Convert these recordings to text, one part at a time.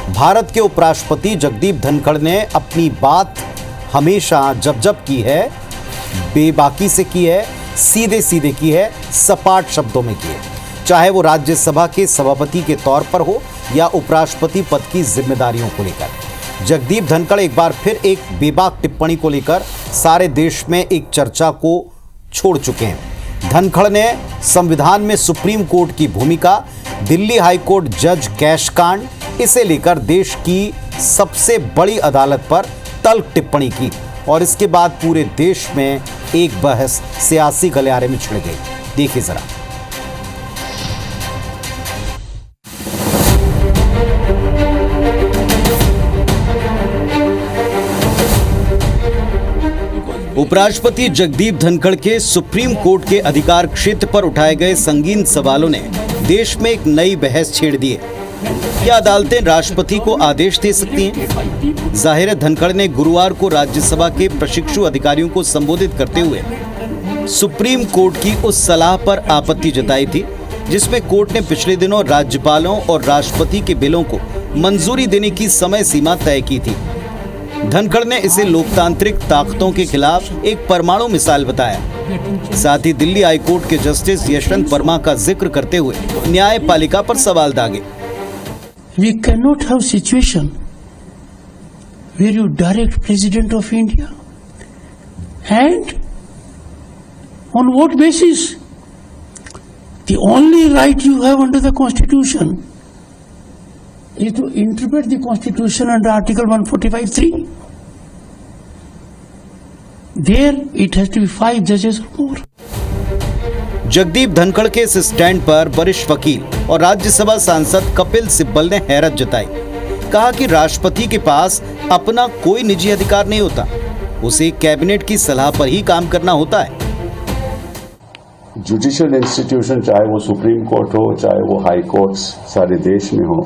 भारत के उपराष्ट्रपति जगदीप धनखड़ ने अपनी बात हमेशा जब की है, बेबाकी से की है, सीधे सीधे की है, सपाट शब्दों में की है। चाहे वो राज्यसभा के सभापति के तौर पर हो या उपराष्ट्रपति पद की जिम्मेदारियों को लेकर। जगदीप धनखड़ एक बार फिर एक बेबाक टिप्पणी को लेकर सारे देश में एक चर्चा को छोड़ चुके हैं। धनखड़ ने संविधान में सुप्रीम कोर्ट की भूमिका, दिल्ली हाईकोर्ट जज कैश कांड, इसे लेकर देश की सबसे बड़ी अदालत पर तल्ख टिप्पणी की और इसके बाद पूरे देश में एक बहस सियासी गलियारे में छिड़ गई। देखिए जरा। उपराष्ट्रपति जगदीप धनखड़ के सुप्रीम कोर्ट के अधिकार क्षेत्र पर उठाए गए संगीन सवालों ने देश में एक नई बहस छेड़ दी है। क्या अदालतें राष्ट्रपति को आदेश दे सकती हैं? जाहिर है, धनखड़ ने गुरुवार को राज्यसभा के प्रशिक्षु अधिकारियों को संबोधित करते हुए सुप्रीम कोर्ट की उस सलाह पर आपत्ति जताई थी जिसमें कोर्ट ने पिछले दिनों राज्यपालों और राष्ट्रपति के बिलों को मंजूरी देने की समय सीमा तय की थी। धनखड़ ने इसे लोकतांत्रिक ताकतों के खिलाफ एक परमाणु मिसाल बताया। साथ ही दिल्ली हाईकोर्ट के जस्टिस यशवंत वर्मा का जिक्र करते हुए न्यायपालिका पर सवाल दागे। We cannot have situation where you direct President of India, and on what basis? The only right you have under the Constitution is to interpret the Constitution under Article 145(3). There it has to be 5 judges or more. Jagdeep Dhankhar के इस stand पर वरिष्ठ वकील और राज्यसभा सांसद कपिल सिब्बल ने हैरत जताई। कहा कि राष्ट्रपति के पास अपना कोई निजी अधिकार नहीं होता, उसे कैबिनेट की सलाह पर ही काम करना होता है। जुडिशियल इंस्टीट्यूशन, चाहे वो सुप्रीम कोर्ट हो, चाहे वो हाई कोर्ट्स सारे देश में हो,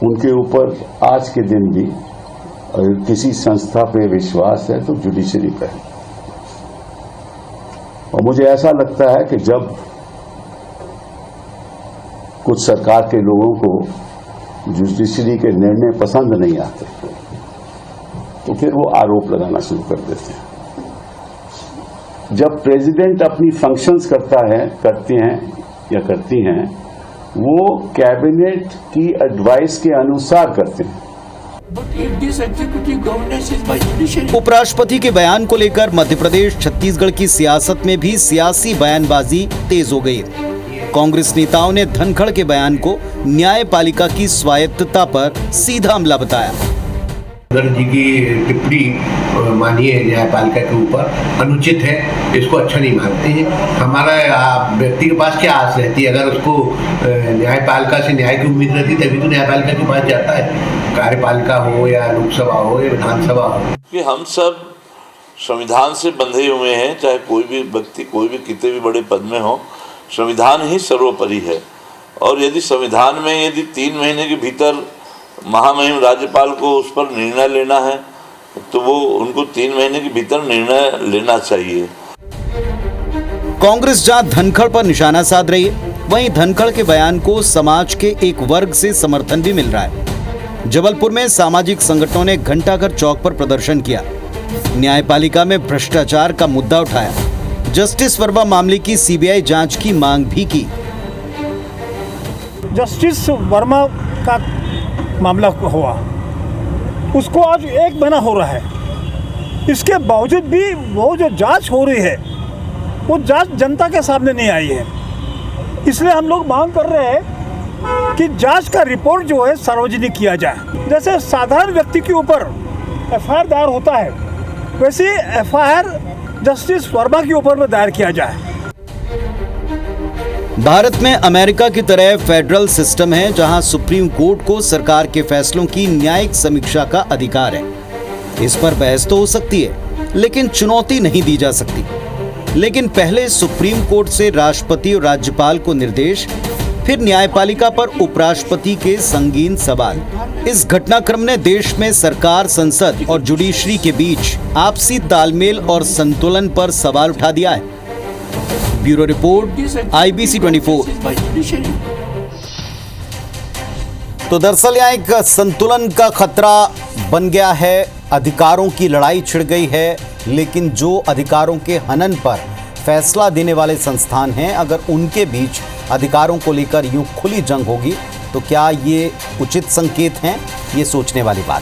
उनके ऊपर आज के दिन भी अगर किसी संस्था पे विश्वास है तो जुडिशरी पे है। और मुझे ऐसा लगता है कि जब कुछ सरकार के लोगों को जुडिशरी के निर्णय पसंद नहीं आते तो फिर वो आरोप लगाना शुरू कर देते हैं। जब प्रेसिडेंट अपनी फंक्शंस करती हैं, वो कैबिनेट की एडवाइस के अनुसार करते हैं। उपराष्ट्रपति के बयान को लेकर मध्य प्रदेश, छत्तीसगढ़ की सियासत में भी सियासी बयानबाजी तेज हो गई है। कांग्रेस नेताओं ने धनखड़ के बयान को न्यायपालिका की स्वायत्तता पर सीधा हमला बताया। जी की टिप्पणी मानिए न्यायपालिका के ऊपर अनुचित है, इसको अच्छा नहीं मानते हैं। हमारा व्यक्ति के पास क्या आस रहती है? अगर उसको न्यायपालिका से न्याय की उम्मीद रहती तभी तो न्यायपालिका के पास जाता है, कार्यपालिका हो या लोकसभा हो या विधानसभा हो। कि हम सब संविधान से बंधे हुए हैं, चाहे कोई भी व्यक्ति कोई भी कितने भी बड़े पद में हो, संविधान ही सर्वोपरि है। और यदि संविधान में यदि 3 महीने के भीतर महामहिम राज्यपाल को उस पर निर्णय लेना है तो वो उनको 3 महीने के भीतर निर्णय लेना चाहिए। कांग्रेस जहां धनखड़ पर निशाना साध रही है, वहीं धनखड़ के बयान को समाज के एक वर्ग से समर्थन भी मिल रहा है। जबलपुर में सामाजिक संगठनों ने घंटाघर चौक पर प्रदर्शन किया, न्यायपालिका में भ्रष्टाचार का मुद्दा उठाया, जस्टिस वर्मा मामले की सीबीआई जांच की मांग भी की। जस्टिस वर्मा का मामला हुआ, उसको आज 1 महीना हो रहा है। इसके बावजूद भी वो जो जांच हो रही है वो जांच जनता के सामने नहीं आई है। इसलिए हम लोग मांग कर रहे हैं कि जांच का रिपोर्ट जो है सार्वजनिक किया जाए। जैसे साधारण व्यक्ति के ऊपर एफआईआर दायर होता है, वैसे एफआईआर जस्टिस वर्मा के ऊपर में दायर किया जाए। भारत में अमेरिका की तरह फेडरल सिस्टम है जहां सुप्रीम कोर्ट को सरकार के फैसलों की न्यायिक समीक्षा का अधिकार है। इस पर बहस तो हो सकती है, लेकिन चुनौती नहीं दी जा सकती। लेकिन पहले सुप्रीम कोर्ट से राष्ट्रपति और राज्यपाल को निर्देश, फिर न्यायपालिका पर उपराष्ट्रपति के संगीन सवाल। इस घटनाक्रम ने देश में सरकार, संसद और जुडिशरी के बीच आपसी तालमेल और संतुलन पर सवाल उठा दिया है। Bureau report, IBC 24। तो दरअसल यहाँ एक संतुलन का खतरा बन गया है, अधिकारों की लड़ाई छिड़ गई है, लेकिन जो अधिकारों के हनन पर फैसला देने वाले संस्थान हैं, अगर उनके बीच अधिकारों को लेकर यूं खुली जंग होगी तो क्या ये उचित संकेत हैं? ये सोचने वाली बात है।